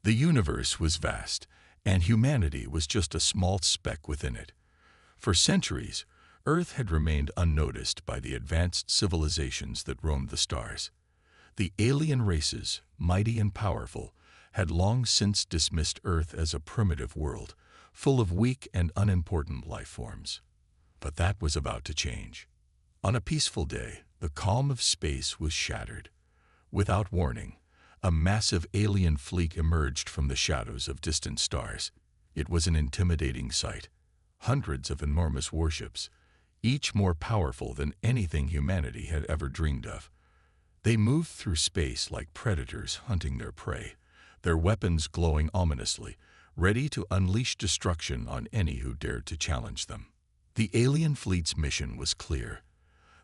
The universe was vast, and humanity was just a small speck within it. For centuries, Earth had remained unnoticed by the advanced civilizations that roamed the stars. The alien races, mighty and powerful, had long since dismissed Earth as a primitive world, full of weak and unimportant life forms. But that was about to change. On a peaceful day, the calm of space was shattered. Without warning, a massive alien fleet emerged from the shadows of distant stars. It was an intimidating sight. Hundreds of enormous warships, each more powerful than anything humanity had ever dreamed of. They moved through space like predators hunting their prey, their weapons glowing ominously, ready to unleash destruction on any who dared to challenge them. The alien fleet's mission was clear.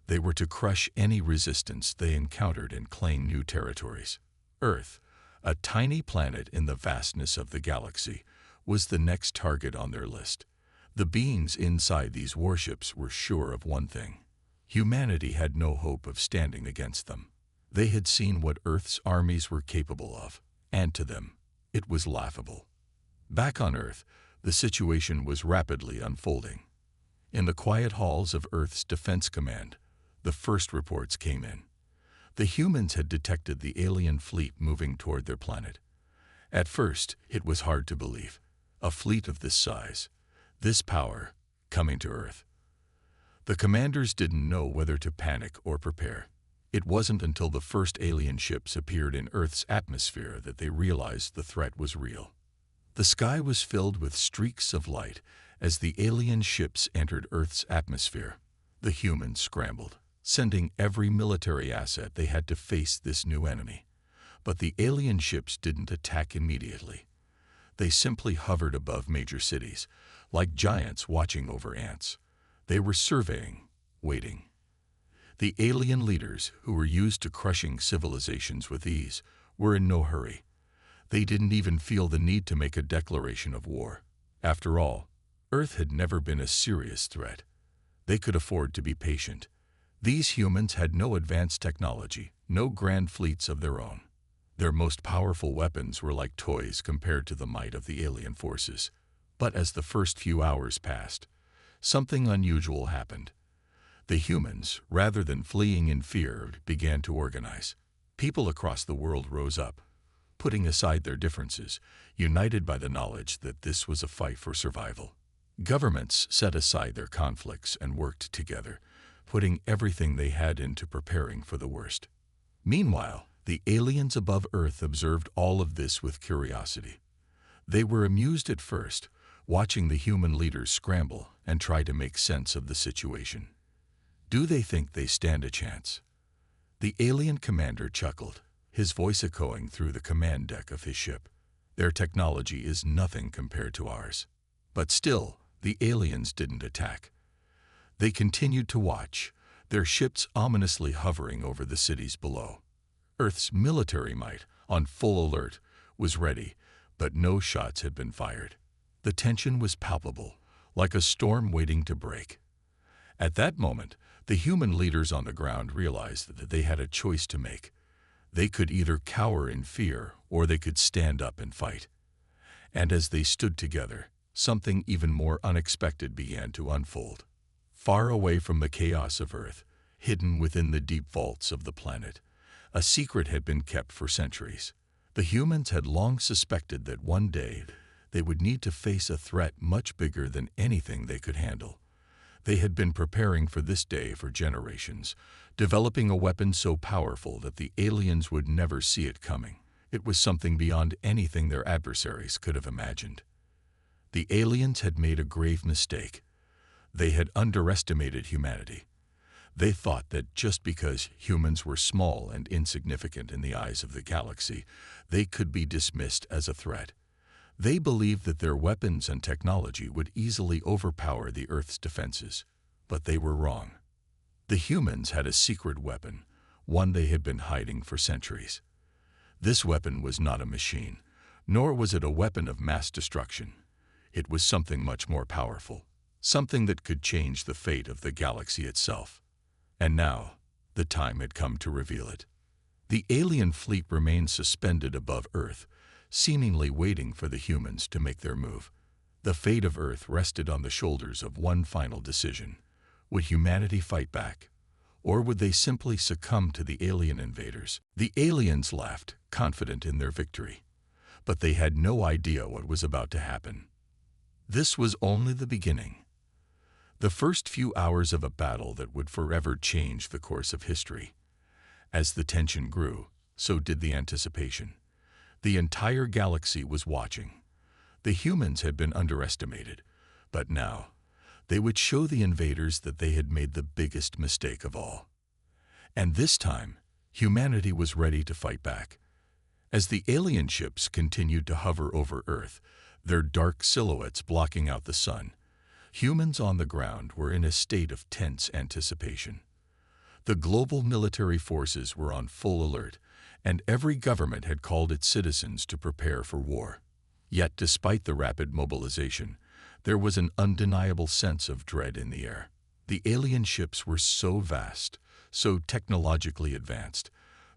They were to crush any resistance they encountered and claim new territories. Earth, a tiny planet in the vastness of the galaxy, was the next target on their list. The beings inside these warships were sure of one thing: humanity had no hope of standing against them. They had seen what Earth's armies were capable of, and to them, it was laughable. Back on Earth, the situation was rapidly unfolding. In the quiet halls of Earth's Defense Command, the first reports came in. The humans had detected the alien fleet moving toward their planet. At first, it was hard to believe. A fleet of this size, this power, coming to Earth. The commanders didn't know whether to panic or prepare. It wasn't until the first alien ships appeared in Earth's atmosphere that they realized the threat was real. The sky was filled with streaks of light as the alien ships entered Earth's atmosphere. The humans scrambled, sending every military asset they had to face this new enemy. But the alien ships didn't attack immediately. They simply hovered above major cities, like giants watching over ants. They were surveying, waiting. The alien leaders, who were used to crushing civilizations with ease, were in no hurry. They didn't even feel the need to make a declaration of war. After all, Earth had never been a serious threat. They could afford to be patient. These humans had no advanced technology, no grand fleets of their own. Their most powerful weapons were like toys compared to the might of the alien forces. But as the first few hours passed, something unusual happened. The humans, rather than fleeing in fear, began to organize. People across the world rose up, putting aside their differences, united by the knowledge that this was a fight for survival. Governments set aside their conflicts and worked together, putting everything they had into preparing for the worst. Meanwhile, the aliens above Earth observed all of this with curiosity. They were amused at first, watching the human leaders scramble and try to make sense of the situation. Do they think they stand a chance? The alien commander chuckled, his voice echoing through the command deck of his ship. Their technology is nothing compared to ours. But still, the aliens didn't attack. They continued to watch, their ships ominously hovering over the cities below. Earth's military might, on full alert, was ready, but no shots had been fired. The tension was palpable, like a storm waiting to break. At that moment, the human leaders on the ground realized that they had a choice to make. They could either cower in fear or they could stand up and fight. And as they stood together, something even more unexpected began to unfold. Far away from the chaos of Earth, hidden within the deep vaults of the planet, a secret had been kept for centuries. The humans had long suspected that one day they would need to face a threat much bigger than anything they could handle. They had been preparing for this day for generations, developing a weapon so powerful that the aliens would never see it coming. It was something beyond anything their adversaries could have imagined. The aliens had made a grave mistake. They had underestimated humanity. They thought that just because humans were small and insignificant in the eyes of the galaxy, they could be dismissed as a threat. They believed that their weapons and technology would easily overpower the Earth's defenses, but they were wrong. The humans had a secret weapon, one they had been hiding for centuries. This weapon was not a machine, nor was it a weapon of mass destruction. It was something much more powerful, something that could change the fate of the galaxy itself. And now, the time had come to reveal it. The alien fleet remained suspended above Earth, seemingly waiting for the humans to make their move. The fate of Earth rested on the shoulders of one final decision. Would humanity fight back? Or would they simply succumb to the alien invaders? The aliens laughed, confident in their victory. But they had no idea what was about to happen. This was only the beginning. The first few hours of a battle that would forever change the course of history. As the tension grew, so did the anticipation. The entire galaxy was watching. The humans had been underestimated, but now they would show the invaders that they had made the biggest mistake of all. And this time, humanity was ready to fight back. As the alien ships continued to hover over Earth, their dark silhouettes blocking out the sun, humans on the ground were in a state of tense anticipation. The global military forces were on full alert, and every government had called its citizens to prepare for war. Yet, despite the rapid mobilization, there was an undeniable sense of dread in the air. The alien ships were so vast, so technologically advanced,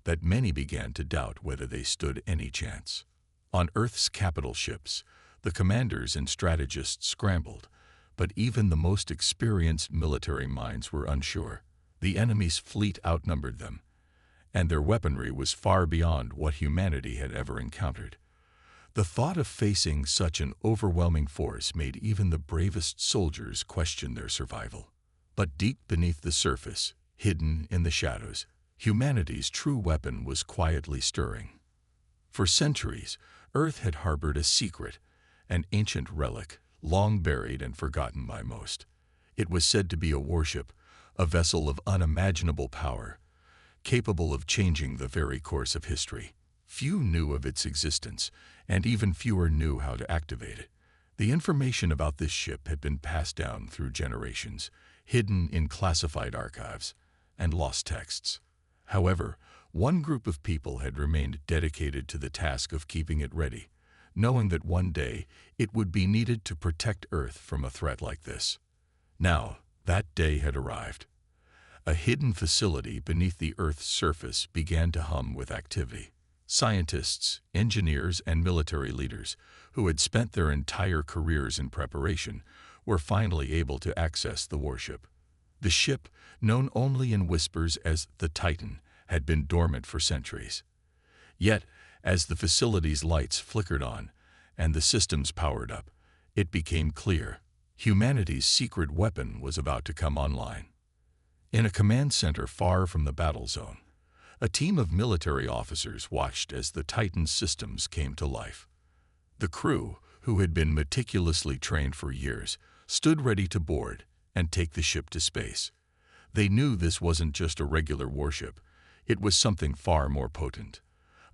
that many began to doubt whether they stood any chance. On Earth's capital ships, the commanders and strategists scrambled, but even the most experienced military minds were unsure. The enemy's fleet outnumbered them, and their weaponry was far beyond what humanity had ever encountered. The thought of facing such an overwhelming force made even the bravest soldiers question their survival. But deep beneath the surface, hidden in the shadows, humanity's true weapon was quietly stirring. For centuries, Earth had harbored a secret, an ancient relic, long buried and forgotten by most. It was said to be a warship, a vessel of unimaginable power, capable of changing the very course of history. Few knew of its existence, and even fewer knew how to activate it. The information about this ship had been passed down through generations, hidden in classified archives and lost texts. However, one group of people had remained dedicated to the task of keeping it ready, knowing that one day it would be needed to protect Earth from a threat like this. Now, that day had arrived. A hidden facility beneath the Earth's surface began to hum with activity. Scientists, engineers, and military leaders, who had spent their entire careers in preparation, were finally able to access the warship. The ship, known only in whispers as the Titan, had been dormant for centuries. Yet, as the facility's lights flickered on and the systems powered up, it became clear humanity's secret weapon was about to come online. In a command center far from the battle zone, a team of military officers watched as the Titan's systems came to life. The crew, who had been meticulously trained for years, stood ready to board and take the ship to space. They knew this wasn't just a regular warship. It was something far more potent.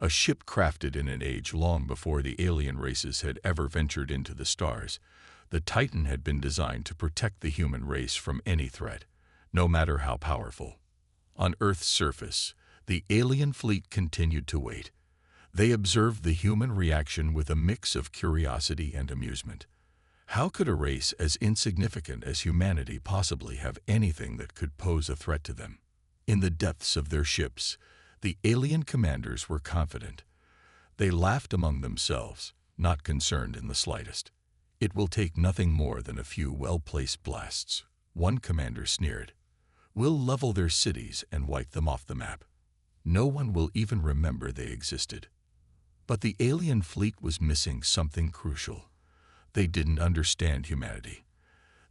A ship crafted in an age long before the alien races had ever ventured into the stars. The Titan had been designed to protect the human race from any threat, no matter how powerful. On Earth's surface, the alien fleet continued to wait. They observed the human reaction with a mix of curiosity and amusement. How could a race as insignificant as humanity possibly have anything that could pose a threat to them? In the depths of their ships, the alien commanders were confident. They laughed among themselves, not concerned in the slightest. "It will take nothing more than a few well-placed blasts," one commander sneered. "We'll level their cities and wipe them off the map. No one will even remember they existed." But the alien fleet was missing something crucial. They didn't understand humanity.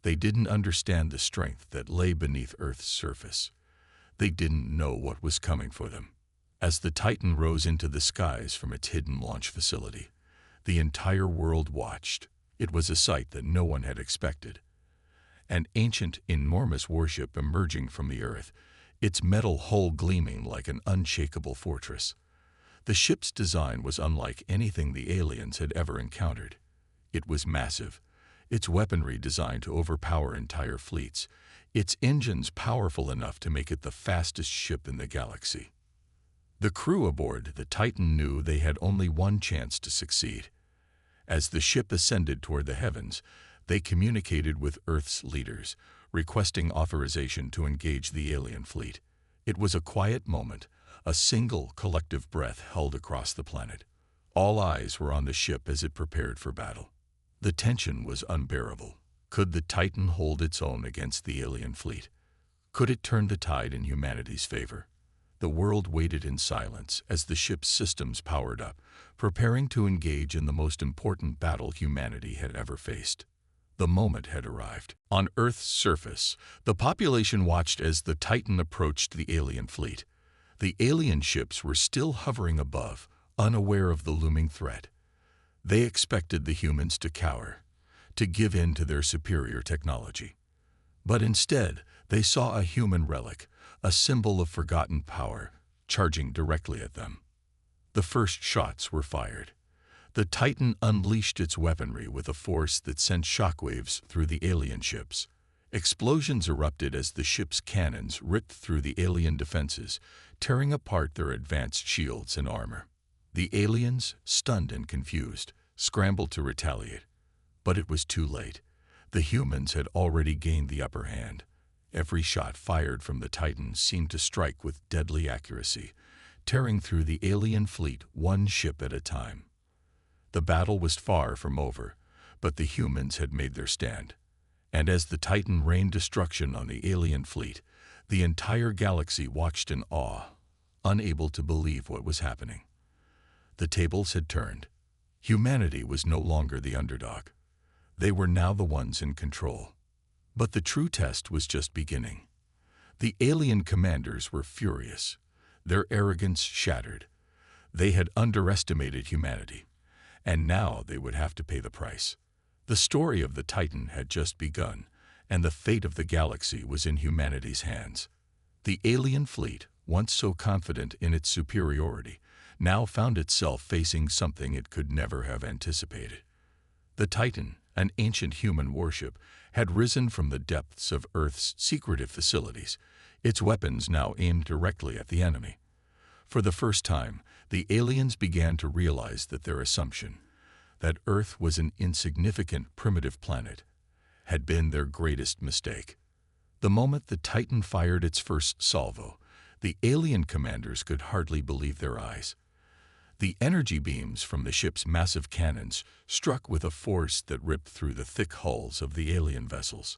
They didn't understand the strength that lay beneath Earth's surface. They didn't know what was coming for them. As the Titan rose into the skies from its hidden launch facility, the entire world watched. It was a sight that no one had expected. An ancient, enormous warship emerging from the Earth, its metal hull gleaming like an unshakable fortress. The ship's design was unlike anything the aliens had ever encountered. It was massive, its weaponry designed to overpower entire fleets, its engines powerful enough to make it the fastest ship in the galaxy. The crew aboard the Titan knew they had only one chance to succeed. As the ship ascended toward the heavens, they communicated with Earth's leaders, requesting authorization to engage the alien fleet. It was a quiet moment, a single collective breath held across the planet. All eyes were on the ship as it prepared for battle. The tension was unbearable. Could the Titan hold its own against the alien fleet? Could it turn the tide in humanity's favor? The world waited in silence as the ship's systems powered up, preparing to engage in the most important battle humanity had ever faced. The moment had arrived. On Earth's surface, the population watched as the Titan approached the alien fleet. The alien ships were still hovering above, unaware of the looming threat. They expected the humans to cower, to give in to their superior technology. But instead, they saw a human relic, a symbol of forgotten power, charging directly at them. The first shots were fired. The Titan unleashed its weaponry with a force that sent shockwaves through the alien ships. Explosions erupted as the ship's cannons ripped through the alien defenses, tearing apart their advanced shields and armor. The aliens, stunned and confused, scrambled to retaliate. But it was too late. The humans had already gained the upper hand. Every shot fired from the Titan seemed to strike with deadly accuracy, tearing through the alien fleet one ship at a time. The battle was far from over, but the humans had made their stand. And as the Titan rained destruction on the alien fleet, the entire galaxy watched in awe, unable to believe what was happening. The tables had turned. Humanity was no longer the underdog. They were now the ones in control. But the true test was just beginning. The alien commanders were furious, their arrogance shattered. They had underestimated humanity, and now they would have to pay the price. The story of the Titan had just begun, and the fate of the galaxy was in humanity's hands. The alien fleet, once so confident in its superiority, now found itself facing something it could never have anticipated. The Titan, an ancient human warship, had risen from the depths of Earth's secretive facilities, its weapons now aimed directly at the enemy. For the first time, the aliens began to realize that their assumption, that Earth was an insignificant primitive planet, had been their greatest mistake. The moment the Titan fired its first salvo, the alien commanders could hardly believe their eyes. The energy beams from the ship's massive cannons struck with a force that ripped through the thick hulls of the alien vessels.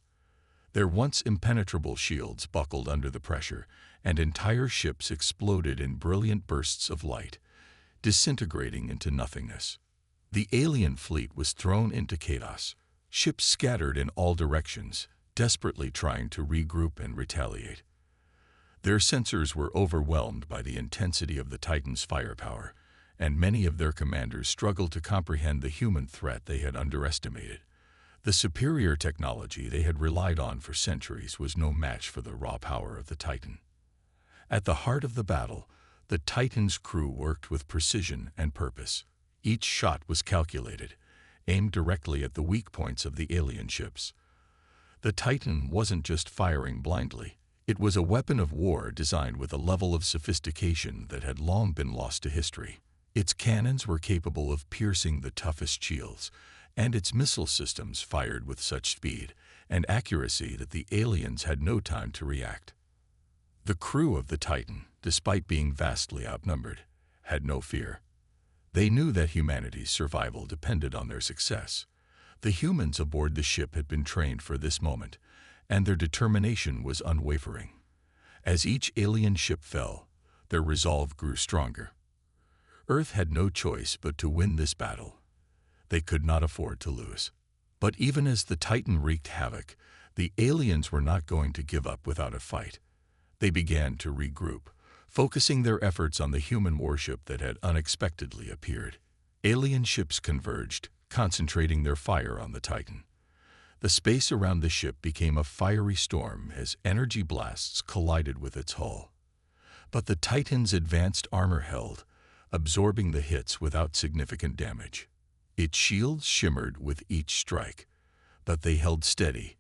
Their once impenetrable shields buckled under the pressure, and entire ships exploded in brilliant bursts of light, disintegrating into nothingness. The alien fleet was thrown into chaos, ships scattered in all directions, desperately trying to regroup and retaliate. Their sensors were overwhelmed by the intensity of the Titan's firepower, and many of their commanders struggled to comprehend the human threat they had underestimated. The superior technology they had relied on for centuries was no match for the raw power of the Titan. At the heart of the battle, the Titan's crew worked with precision and purpose. Each shot was calculated, aimed directly at the weak points of the alien ships. The Titan wasn't just firing blindly. It was a weapon of war designed with a level of sophistication that had long been lost to history. Its cannons were capable of piercing the toughest shields, and its missile systems fired with such speed and accuracy that the aliens had no time to react. The crew of the Titan, despite being vastly outnumbered, had no fear. They knew that humanity's survival depended on their success. The humans aboard the ship had been trained for this moment, and their determination was unwavering. As each alien ship fell, their resolve grew stronger. Earth had no choice but to win this battle. They could not afford to lose. But even as the Titan wreaked havoc, the aliens were not going to give up without a fight. They began to regroup, focusing their efforts on the human warship that had unexpectedly appeared. Alien ships converged, concentrating their fire on the Titan. The space around the ship became a fiery storm as energy blasts collided with its hull. But the Titan's advanced armor held, absorbing the hits without significant damage. Its shields shimmered with each strike, but they held steady,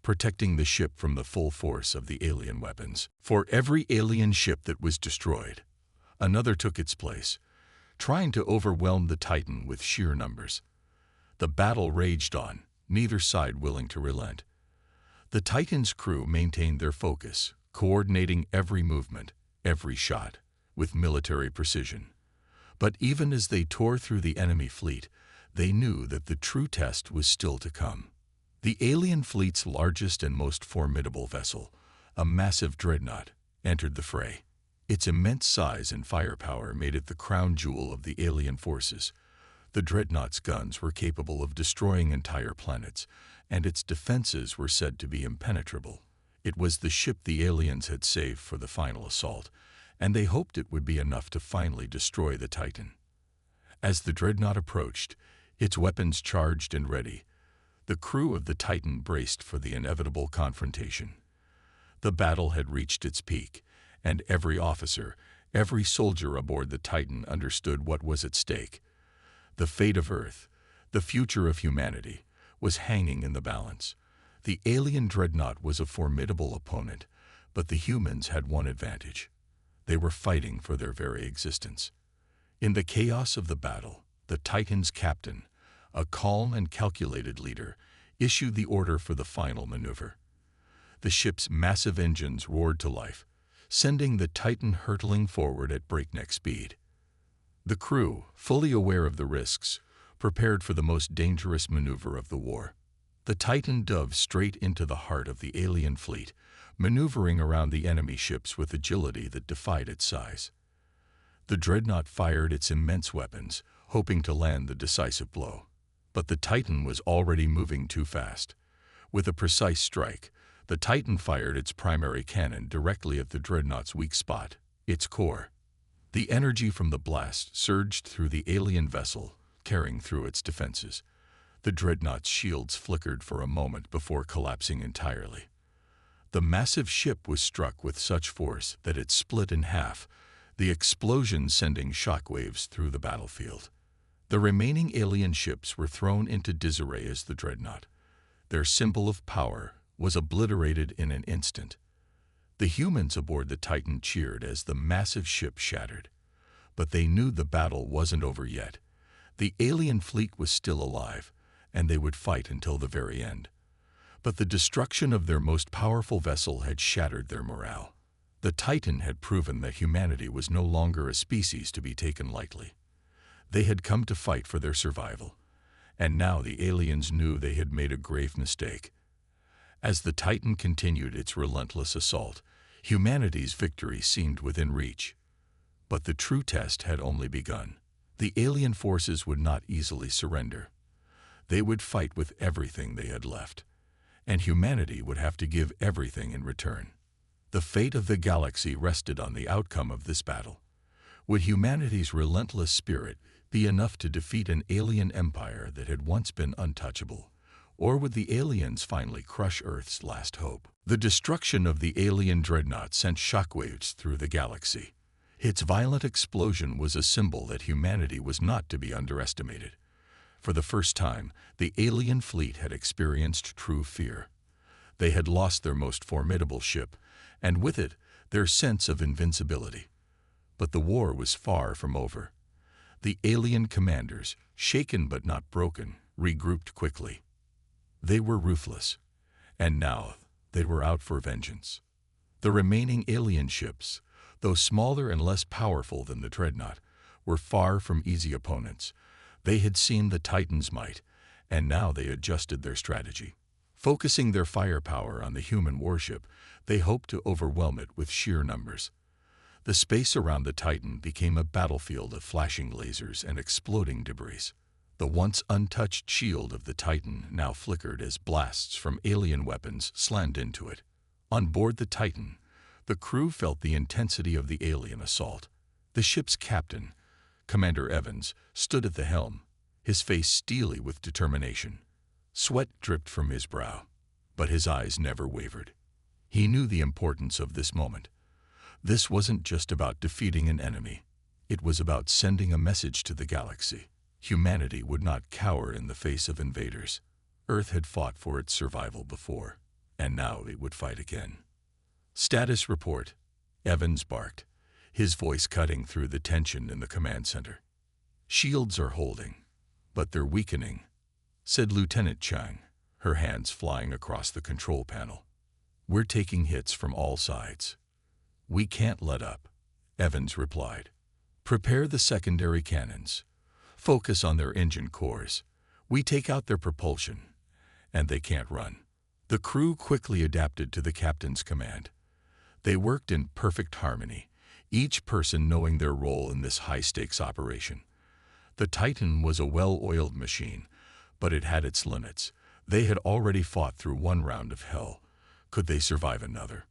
protecting the ship from the full force of the alien weapons. For every alien ship that was destroyed, another took its place, trying to overwhelm the Titan with sheer numbers. The battle raged on, neither side willing to relent. The Titan's crew maintained their focus, coordinating every movement, every shot, with military precision. But even as they tore through the enemy fleet, they knew that the true test was still to come. The alien fleet's largest and most formidable vessel, a massive dreadnought, entered the fray. Its immense size and firepower made it the crown jewel of the alien forces. The dreadnought's guns were capable of destroying entire planets, and its defenses were said to be impenetrable. It was the ship the aliens had saved for the final assault, and they hoped it would be enough to finally destroy the Titan. As the dreadnought approached, its weapons charged and ready, the crew of the Titan braced for the inevitable confrontation. The battle had reached its peak, and every officer, every soldier aboard the Titan understood what was at stake. The fate of Earth, the future of humanity, was hanging in the balance. The alien dreadnought was a formidable opponent, but the humans had one advantage. They were fighting for their very existence. In the chaos of the battle, the Titan's captain, a calm and calculated leader, issued the order for the final maneuver. The ship's massive engines roared to life, sending the Titan hurtling forward at breakneck speed. The crew, fully aware of the risks, prepared for the most dangerous maneuver of the war. The Titan dove straight into the heart of the alien fleet, maneuvering around the enemy ships with agility that defied its size. The dreadnought fired its immense weapons, hoping to land the decisive blow. But the Titan was already moving too fast. With a precise strike, the Titan fired its primary cannon directly at the dreadnought's weak spot, its core. The energy from the blast surged through the alien vessel, tearing through its defenses. The dreadnought's shields flickered for a moment before collapsing entirely. The massive ship was struck with such force that it split in half, the explosion sending shockwaves through the battlefield. The remaining alien ships were thrown into disarray as the dreadnought. Their symbol of power was obliterated in an instant. The humans aboard the Titan cheered as the massive ship shattered. But they knew the battle wasn't over yet. The alien fleet was still alive, and they would fight until the very end. But the destruction of their most powerful vessel had shattered their morale. The Titan had proven that humanity was no longer a species to be taken lightly. They had come to fight for their survival, and now the aliens knew they had made a grave mistake. As the Titan continued its relentless assault, humanity's victory seemed within reach. But the true test had only begun. The alien forces would not easily surrender. They would fight with everything they had left, and humanity would have to give everything in return. The fate of the galaxy rested on the outcome of this battle. Would humanity's relentless spirit be enough to defeat an alien empire that had once been untouchable? Or would the aliens finally crush Earth's last hope? The destruction of the alien dreadnought sent shockwaves through the galaxy. Its violent explosion was a symbol that humanity was not to be underestimated. For the first time, the alien fleet had experienced true fear. They had lost their most formidable ship, and with it, their sense of invincibility. But the war was far from over. The alien commanders, shaken but not broken, regrouped quickly. They were ruthless, and now they were out for vengeance. The remaining alien ships, though smaller and less powerful than the dreadnought, were far from easy opponents. They had seen the Titan's might, and now they adjusted their strategy. Focusing their firepower on the human warship, they hoped to overwhelm it with sheer numbers. The space around the Titan became a battlefield of flashing lasers and exploding debris. The once untouched shield of the Titan now flickered as blasts from alien weapons slammed into it. On board the Titan, the crew felt the intensity of the alien assault. The ship's captain, Commander Evans, stood at the helm, his face steely with determination. Sweat dripped from his brow, but his eyes never wavered. He knew the importance of this moment. This wasn't just about defeating an enemy. It was about sending a message to the galaxy. Humanity would not cower in the face of invaders. Earth had fought for its survival before, and now it would fight again. "Status report," Evans barked, his voice cutting through the tension in the command center. "Shields are holding, but they're weakening," said Lieutenant Chang, her hands flying across the control panel. "We're taking hits from all sides." "We can't let up," Evans replied. Prepare the secondary cannons. Focus on their engine cores. We take out their propulsion, and they can't run." The crew quickly adapted to the captain's command. They worked in perfect harmony, each person knowing their role in this high-stakes operation. The Titan was a well-oiled machine, but it had its limits. They had already fought through one round of hell. Could they survive another?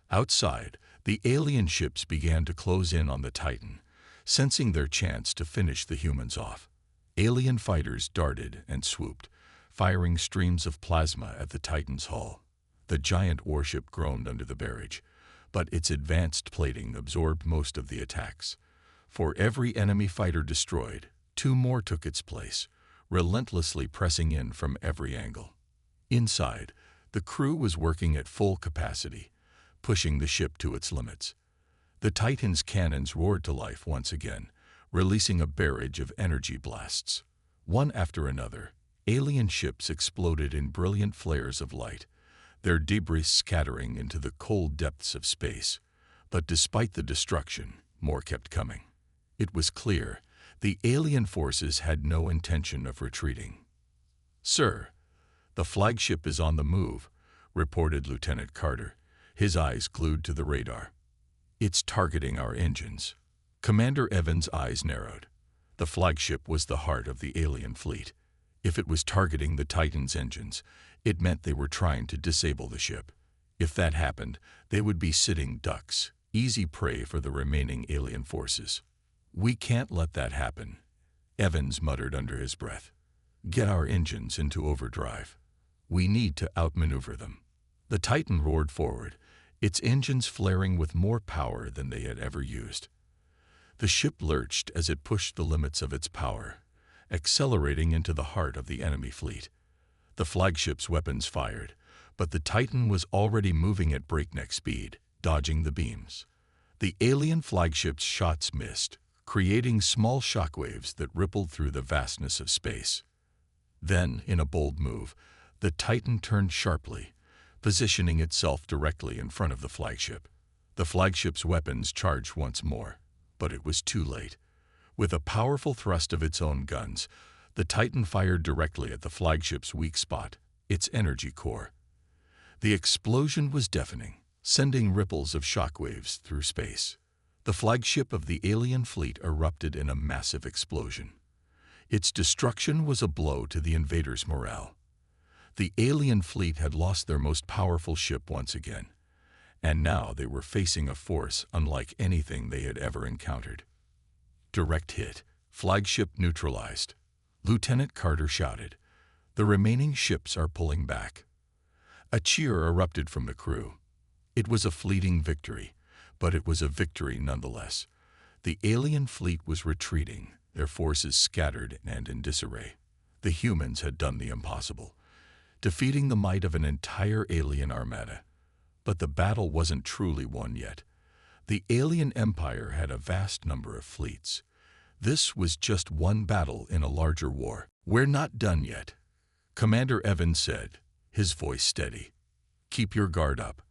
Outside, the alien ships began to close in on the Titan, sensing their chance to finish the humans off. Alien fighters darted and swooped, firing streams of plasma at the Titan's hull. The giant warship groaned under the barrage, but its advanced plating absorbed most of the attacks. For every enemy fighter destroyed, 2 more took its place, relentlessly pressing in from every angle. Inside, the crew was working at full capacity, pushing the ship to its limits. The Titan's cannons roared to life once again, releasing a barrage of energy blasts. One after another, alien ships exploded in brilliant flares of light, their debris scattering into the cold depths of space. But despite the destruction, more kept coming. It was clear the alien forces had no intention of retreating. "Sir, the flagship is on the move," reported Lieutenant Carter, his eyes glued to the radar. "It's targeting our engines." Commander Evans' eyes narrowed. The flagship was the heart of the alien fleet. If it was targeting the Titan's engines, it meant they were trying to disable the ship. If that happened, they would be sitting ducks, easy prey for the remaining alien forces. "We can't let that happen," Evans muttered under his breath. "Get our engines into overdrive. We need to outmaneuver them." The Titan roared forward, its engines flaring with more power than they had ever used. The ship lurched as it pushed the limits of its power, accelerating into the heart of the enemy fleet. The flagship's weapons fired, but the Titan was already moving at breakneck speed, dodging the beams. The alien flagship's shots missed, creating small shockwaves that rippled through the vastness of space. Then, in a bold move, the Titan turned sharply, positioning itself directly in front of the flagship. The flagship's weapons charged once more, but it was too late. With a powerful thrust of its own guns, the Titan fired directly at the flagship's weak spot, its energy core. The explosion was deafening, sending ripples of shockwaves through space. The flagship of the alien fleet erupted in a massive explosion. Its destruction was a blow to the invaders' morale. The alien fleet had lost their most powerful ship once again, and now they were facing a force unlike anything they had ever encountered. "Direct hit. Flagship neutralized," Lieutenant Carter shouted. "The remaining ships are pulling back." A cheer erupted from the crew. It was a fleeting victory, but it was a victory nonetheless. The alien fleet was retreating, their forces scattered and in disarray. The humans had done the impossible, defeating the might of an entire alien armada. But the battle wasn't truly won yet. The alien empire had a vast number of fleets. This was just one battle in a larger war. "We're not done yet," Commander Evans said, his voice steady. "Keep your guard up.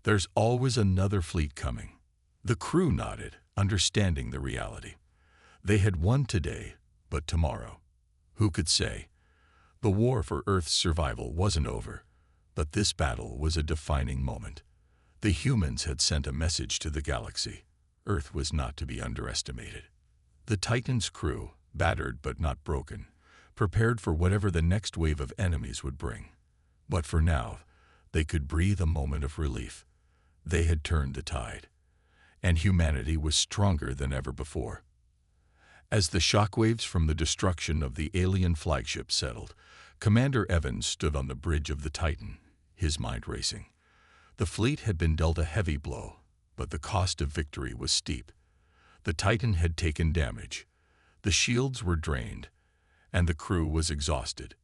There's always another fleet coming." The crew nodded, understanding the reality. They had won today, but tomorrow, who could say? The war for Earth's survival wasn't over, but this battle was a defining moment. The humans had sent a message to the galaxy. Earth was not to be underestimated. The Titan's crew, battered but not broken, prepared for whatever the next wave of enemies would bring. But for now, they could breathe a moment of relief. They had turned the tide, and humanity was stronger than ever before. As the shockwaves from the destruction of the alien flagship settled, Commander Evans stood on the bridge of the Titan, his mind racing. The fleet had been dealt a heavy blow, but the cost of victory was steep. The Titan had taken damage, the shields were drained, and the crew was exhausted.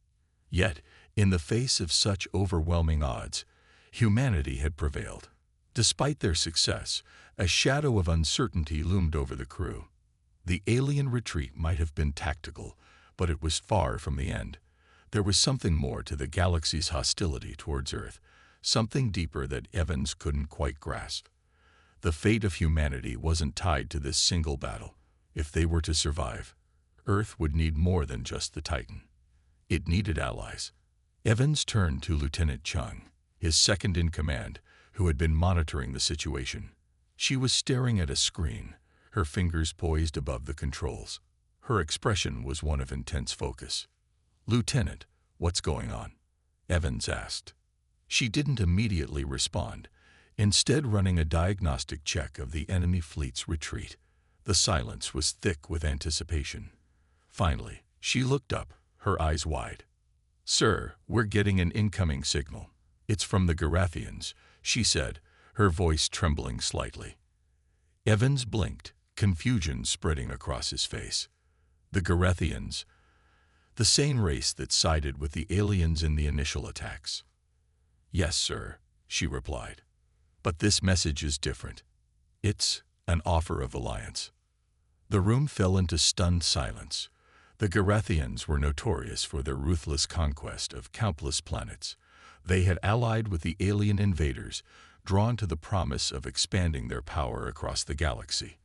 Yet, in the face of such overwhelming odds, humanity had prevailed. Despite their success, a shadow of uncertainty loomed over the crew. The alien retreat might have been tactical, but it was far from the end. There was something more to the galaxy's hostility towards Earth, something deeper that Evans couldn't quite grasp. The fate of humanity wasn't tied to this single battle. If they were to survive, Earth would need more than just the Titan. It needed allies. Evans turned to Lieutenant Chung, his second-in-command, who had been monitoring the situation. She was staring at a screen, her fingers poised above the controls. Her expression was one of intense focus. "Lieutenant, what's going on?" Evans asked. She didn't immediately respond, instead running a diagnostic check of the enemy fleet's retreat. The silence was thick with anticipation. Finally, she looked up, her eyes wide. "Sir, we're getting an incoming signal. It's from the Galathians," she said, her voice trembling slightly. Evans blinked, confusion spreading across his face. The Galathians, the same race that sided with the aliens in the initial attacks. "Yes, sir," she replied. "But this message is different. It's an offer of alliance." The room fell into stunned silence. The Galathians were notorious for their ruthless conquest of countless planets. They had allied with the alien invaders, drawn to the promise of expanding their power across the galaxy.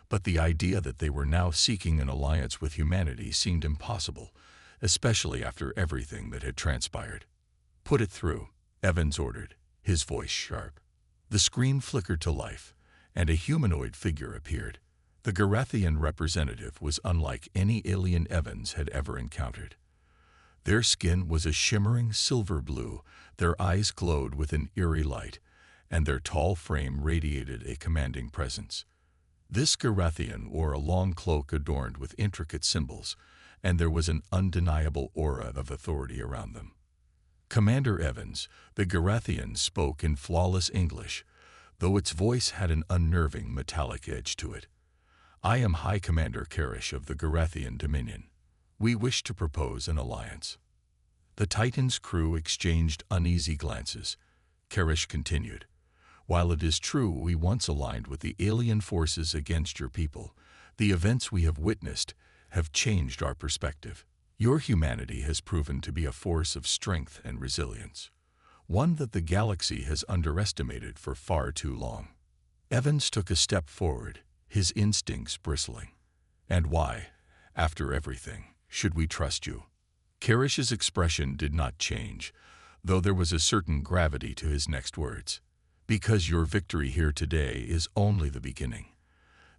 But the idea that they were now seeking an alliance with humanity seemed impossible, especially after everything that had transpired. "Put it through," Evans ordered, his voice sharp. The screen flickered to life, and a humanoid figure appeared. The Galathian representative was unlike any alien Evans had ever encountered. Their skin was a shimmering silver blue, their eyes glowed with an eerie light, and their tall frame radiated a commanding presence. This Galathian wore a long cloak adorned with intricate symbols, and there was an undeniable aura of authority around them. "Commander Evans," the Galathian spoke in flawless English, though its voice had an unnerving metallic edge to it. "I am High Commander Karish of the Galathian Dominion. We wish to propose an alliance." The Titan's crew exchanged uneasy glances. Karish continued, "While it is true we once aligned with the alien forces against your people, the events we have witnessed have changed our perspective. Your humanity has proven to be a force of strength and resilience, one that the galaxy has underestimated for far too long." Evans took a step forward, his instincts bristling. "And why, after everything, should we trust you?" Karish's expression did not change, though there was a certain gravity to his next words. "Because your victory here today is only the beginning.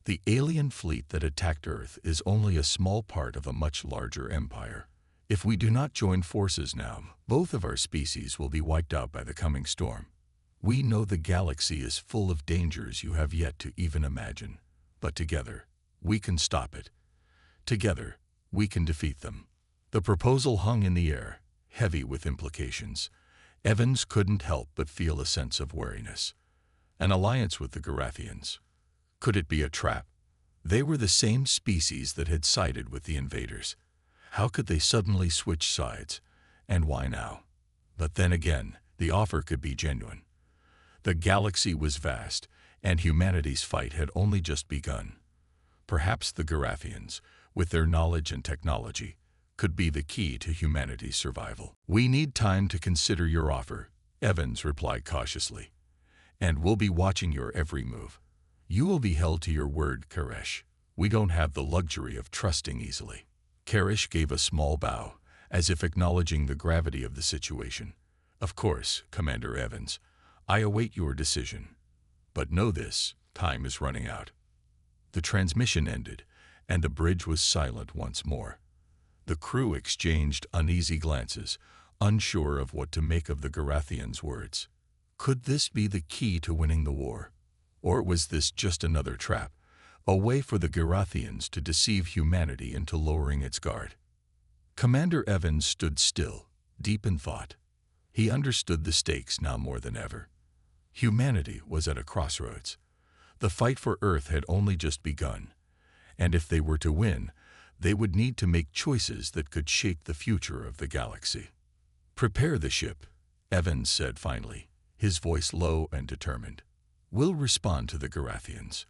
The alien fleet that attacked Earth is only a small part of a much larger empire. If we do not join forces now, both of our species will be wiped out by the coming storm. We know the galaxy is full of dangers you have yet to even imagine. But together, we can stop it. Together, we can defeat them." The proposal hung in the air, heavy with implications. Evans couldn't help but feel a sense of wariness. An alliance with the Galathians. Could it be a trap? They were the same species that had sided with the invaders. How could they suddenly switch sides? And why now? But then again, the offer could be genuine. The galaxy was vast, and humanity's fight had only just begun. Perhaps the Galathians, with their knowledge and technology, could be the key to humanity's survival. "We need time to consider your offer," Evans replied cautiously. "And we'll be watching your every move. You will be held to your word, Karish. We don't have the luxury of trusting easily." Karish gave a small bow, as if acknowledging the gravity of the situation. "Of course, Commander Evans. I await your decision. But know this, time is running out." The transmission ended, and the bridge was silent once more. The crew exchanged uneasy glances, unsure of what to make of the Galathians' words. Could this be the key to winning the war? Or was this just another trap, a way for the Galathians to deceive humanity into lowering its guard? Commander Evans stood still, deep in thought. He understood the stakes now more than ever. Humanity was at a crossroads. The fight for Earth had only just begun, and if they were to win, they would need to make choices that could shape the future of the galaxy. "Prepare the ship," Evans said finally, his voice low and determined. "We'll respond to the Galathians,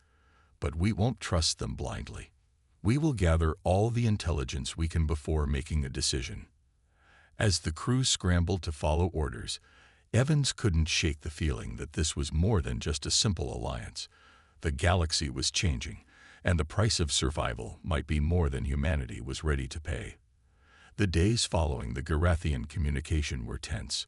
but we won't trust them blindly. We will gather all the intelligence we can before making a decision." As the crew scrambled to follow orders, Evans couldn't shake the feeling that this was more than just a simple alliance. The galaxy was changing, and the price of survival might be more than humanity was ready to pay. The days following the Garathian communication were tense.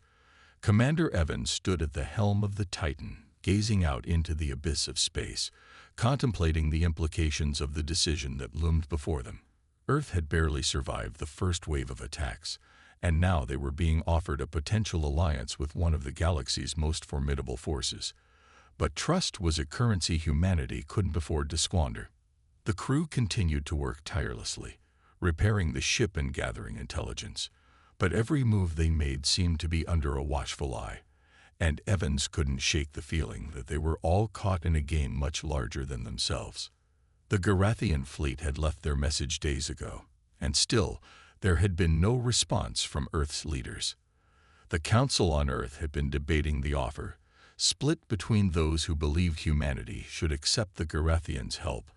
Commander Evans stood at the helm of the Titan, gazing out into the abyss of space, contemplating the implications of the decision that loomed before them. Earth had barely survived the first wave of attacks, and now they were being offered a potential alliance with one of the galaxy's most formidable forces. But trust was a currency humanity couldn't afford to squander. The crew continued to work tirelessly, repairing the ship and gathering intelligence. But every move they made seemed to be under a watchful eye, and Evans couldn't shake the feeling that they were all caught in a game much larger than themselves. The Garathian fleet had left their message days ago, and still, there had been no response from Earth's leaders. The Council on Earth had been debating the offer, split between those who believed humanity should accept the Garathians' help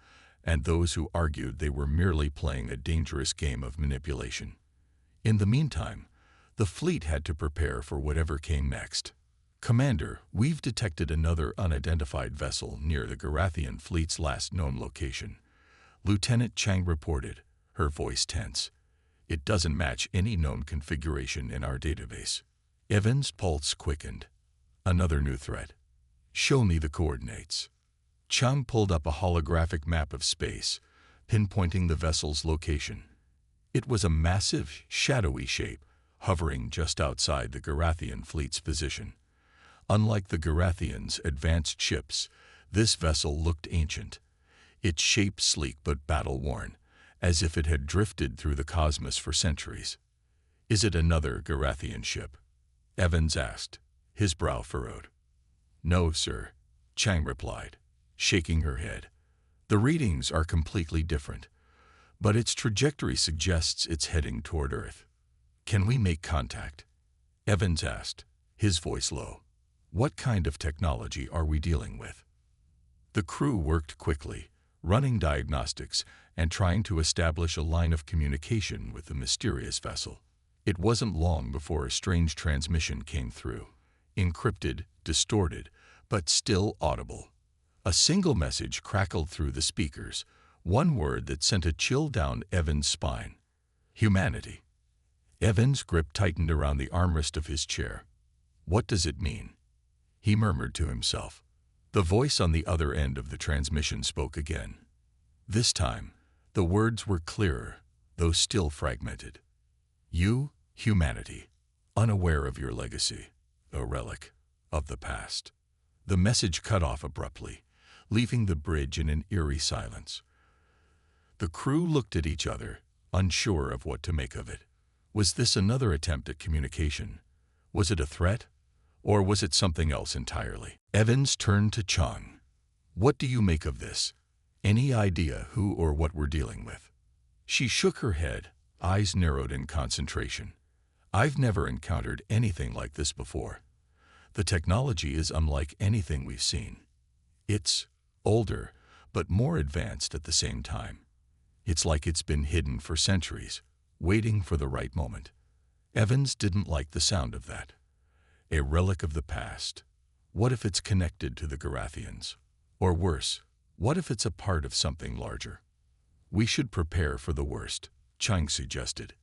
and those who argued they were merely playing a dangerous game of manipulation. In the meantime, the fleet had to prepare for whatever came next. "Commander, we've detected another unidentified vessel near the Garathian fleet's last known location," Lieutenant Chang reported, her voice tense. "It doesn't match any known configuration in our database." Evans' pulse quickened. Another new threat. "Show me the coordinates." Chang pulled up a holographic map of space, pinpointing the vessel's location. It was a massive, shadowy shape, hovering just outside the Garathian fleet's position. Unlike the Garathians' advanced ships, this vessel looked ancient, its shape sleek but battle-worn, as if it had drifted through the cosmos for centuries. "Is it another Garathian ship?" Evans asked, his brow furrowed. "No, sir," Chang replied, shaking her head. "The readings are completely different, but its trajectory suggests it's heading toward Earth." "Can we make contact?" Evans asked, his voice low. "What kind of technology are we dealing with?" The crew worked quickly, running diagnostics and trying to establish a line of communication with the mysterious vessel. It wasn't long before a strange transmission came through, encrypted, distorted, but still audible. A single message crackled through the speakers, one word that sent a chill down Evans' spine. "Humanity." Evans' grip tightened around the armrest of his chair. "What does it mean?" he murmured to himself. The voice on the other end of the transmission spoke again. This time, the words were clearer, though still fragmented. "You, humanity, unaware of your legacy, a relic of the past." The message cut off abruptly, leaving the bridge in an eerie silence. The crew looked at each other, unsure of what to make of it. Was this another attempt at communication? Was it a threat? Or was it something else entirely? Evans turned to Chang. "What do you make of this? Any idea who or what we're dealing with?" She shook her head, eyes narrowed in concentration. "I've never encountered anything like this before. The technology is unlike anything we've seen. It's older, but more advanced at the same time. It's like it's been hidden for centuries, waiting for the right moment." Evans didn't like the sound of that. A relic of the past. What if it's connected to the Garathians? Or worse, what if it's a part of something larger? "We should prepare for the worst," Chang suggested.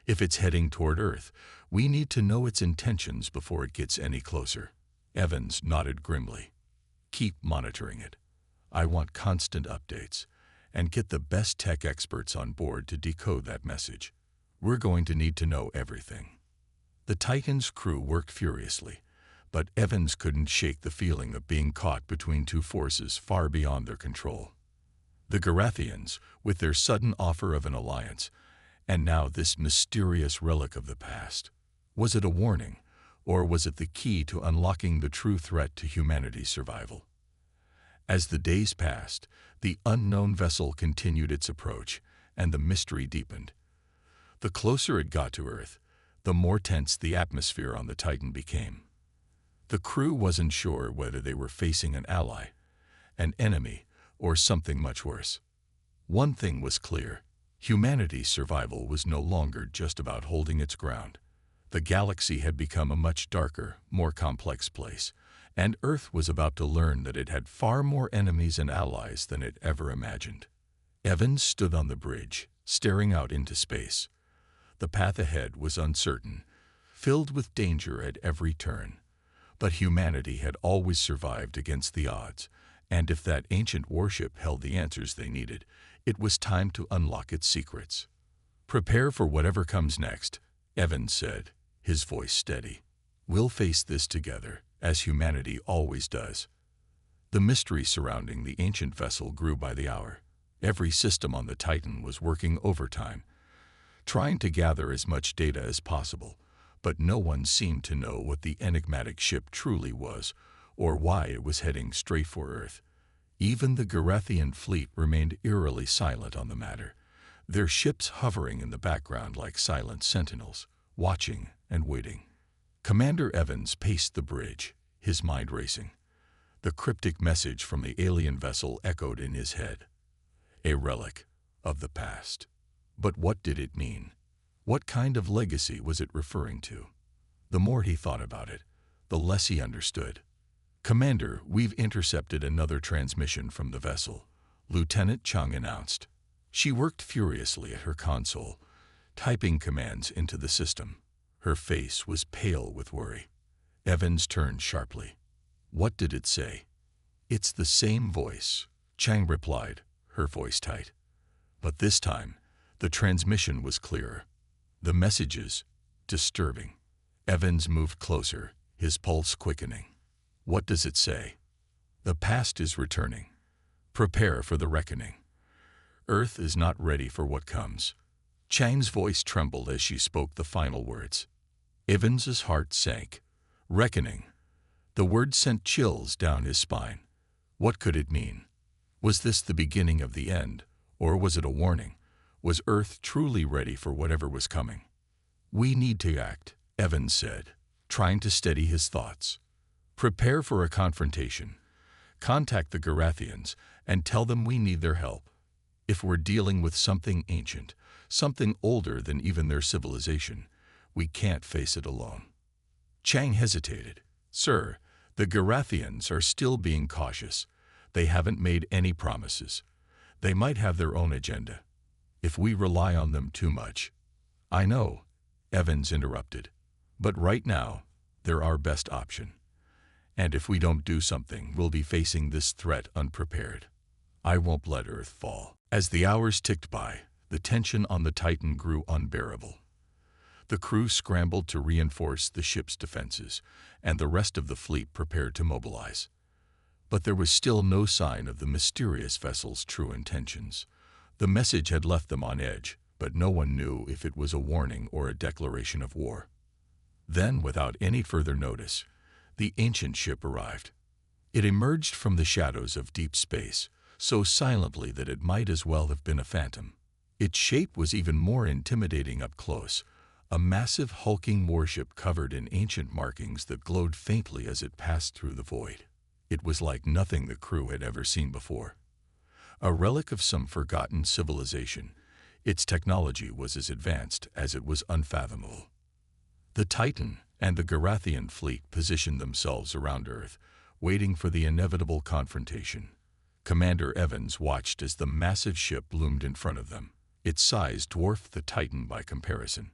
"If it's heading toward Earth, we need to know its intentions before it gets any closer." Evans nodded grimly. "Keep monitoring it. I want constant updates, and get the best tech experts on board to decode that message. We're going to need to know everything." The Titan's crew worked furiously, but Evans couldn't shake the feeling of being caught between two forces far beyond their control. The Garathians, with their sudden offer of an alliance, and now this mysterious relic of the past. Was it a warning, or was it the key to unlocking the true threat to humanity's survival? As the days passed, the unknown vessel continued its approach, and the mystery deepened. The closer it got to Earth, the more tense the atmosphere on the Titan became. The crew wasn't sure whether they were facing an ally, an enemy, or something much worse. One thing was clear: humanity's survival was no longer just about holding its ground. The galaxy had become a much darker, more complex place, and Earth was about to learn that it had far more enemies and allies than it ever imagined. Evans stood on the bridge, staring out into space. The path ahead was uncertain, filled with danger at every turn. But humanity had always survived against the odds, and if that ancient warship held the answers they needed, it was time to unlock its secrets. "Prepare for whatever comes next," Evans said, his voice steady. "We'll face this together, as humanity always does." The mystery surrounding the ancient vessel grew by the hour. Every system on the Titan was working overtime, trying to gather as much data as possible, but no one seemed to know what the enigmatic ship truly was or why it was heading straight for Earth. Even the Galathian fleet remained eerily silent on the matter, their ships hovering in the background like silent sentinels, watching and waiting. Commander Evans paced the bridge, his mind racing. The cryptic message from the alien vessel echoed in his head. A relic of the past. But what did it mean? What kind of legacy was it referring to? The more he thought about it, the less he understood. "Commander, we've intercepted another transmission from the vessel," Lieutenant Chung announced. She worked furiously at her console, typing commands into the system. Her face was pale with worry. Evans turned sharply. "What did it say?" "It's the same voice," Chang replied, her voice tight. But this time, the transmission was clearer. The messages, disturbing. Evans moved closer, his pulse quickening. "What does it say?" "The past is returning. Prepare for the reckoning. Earth is not ready for what comes." Chang's voice trembled as she spoke the final words. Evans's heart sank. Reckoning. The word sent chills down his spine. What could it mean? Was this the beginning of the end, or was it a warning? Was Earth truly ready for whatever was coming? "We need to act," Evans said, trying to steady his thoughts. "Prepare for a confrontation. Contact the Galathians and tell them we need their help. If we're dealing with something ancient, something older than even their civilization, we can't face it alone." Chang hesitated. "Sir, the Galathians are still being cautious. They haven't made any promises. They might have their own agenda. If we rely on them too much—" "I know," Evans interrupted. "But right now, they're our best option. And if we don't do something, we'll be facing this threat unprepared. I won't let Earth fall." As the hours ticked by, the tension on the Titan grew unbearable. The crew scrambled to reinforce the ship's defenses, and the rest of the fleet prepared to mobilize. But there was still no sign of the mysterious vessel's true intentions. The message had left them on edge, but no one knew if it was a warning or a declaration of war. Then, without any further notice, the ancient ship arrived. It emerged from the shadows of deep space, so silently that it might as well have been a phantom. Its shape was even more intimidating up close, a massive hulking warship covered in ancient markings that glowed faintly as it passed through the void. It was like nothing the crew had ever seen before. A relic of some forgotten civilization, its technology was as advanced as it was unfathomable. The Titan and the Galathian fleet positioned themselves around Earth, waiting for the inevitable confrontation. Commander Evans watched as the massive ship loomed in front of them. Its size dwarfed the Titan by comparison.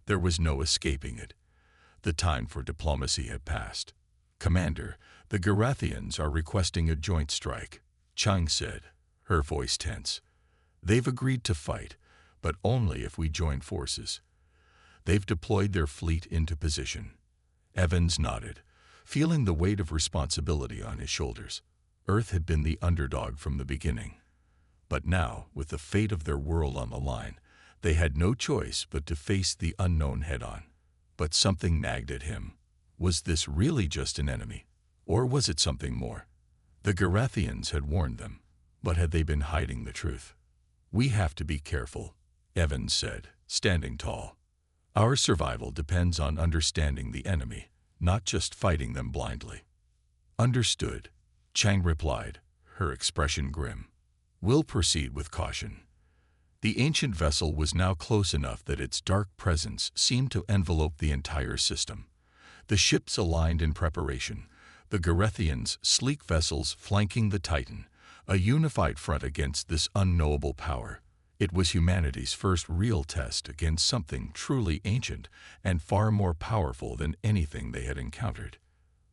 There was no escaping it. The time for diplomacy had passed. "Commander, the Galathians are requesting a joint strike," Chang said, her voice tense. "They've agreed to fight, but only if we join forces. They've deployed their fleet into position." Evans nodded, feeling the weight of responsibility on his shoulders. Earth had been the underdog from the beginning. But now, with the fate of their world on the line, they had no choice but to face the unknown head-on. But something nagged at him. Was this really just an enemy? Or was it something more? The Galathians had warned them, but had they been hiding the truth? "We have to be careful," Evans said, standing tall. "Our survival depends on understanding the enemy, not just fighting them blindly." "Understood," Chang replied, her expression grim. "We'll proceed with caution." The ancient vessel was now close enough that its dark presence seemed to envelope the entire system. The ships aligned in preparation, the Galathians' sleek vessels flanking the Titan, a unified front against this unknowable power. It was humanity's first real test against something truly ancient and far more powerful than anything they had encountered.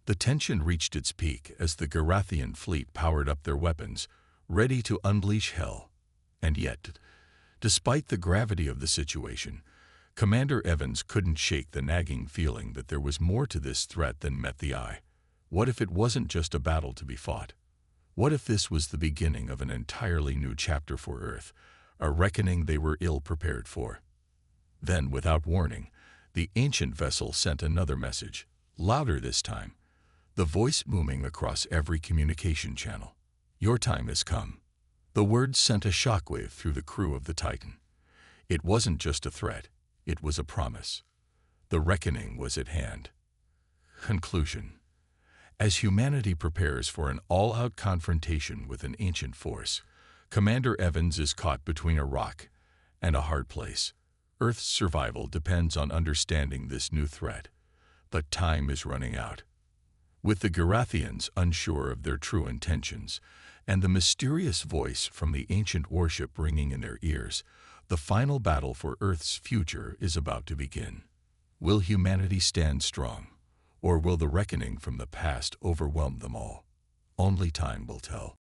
The tension reached its peak as the Garathian fleet powered up their weapons, ready to unleash hell. And yet, despite the gravity of the situation, Commander Evans couldn't shake the nagging feeling that there was more to this threat than met the eye. What if it wasn't just a battle to be fought? What if this was the beginning of an entirely new chapter for Earth, a reckoning they were ill-prepared for? Then, without warning, the ancient vessel sent another message, louder this time, the voice booming across every communication channel. "Your time has come." The words sent a shockwave through the crew of the Titan. It wasn't just a threat, it was a promise. The reckoning was at hand. Conclusion. As humanity prepares for an all-out confrontation with an ancient force, Commander Evans is caught between a rock and a hard place. Earth's survival depends on understanding this new threat, but time is running out. With the Garathians unsure of their true intentions, and the mysterious voice from the ancient warship ringing in their ears, the final battle for Earth's future is about to begin. Will humanity stand strong, or will the reckoning from the past overwhelm them all? Only time will tell.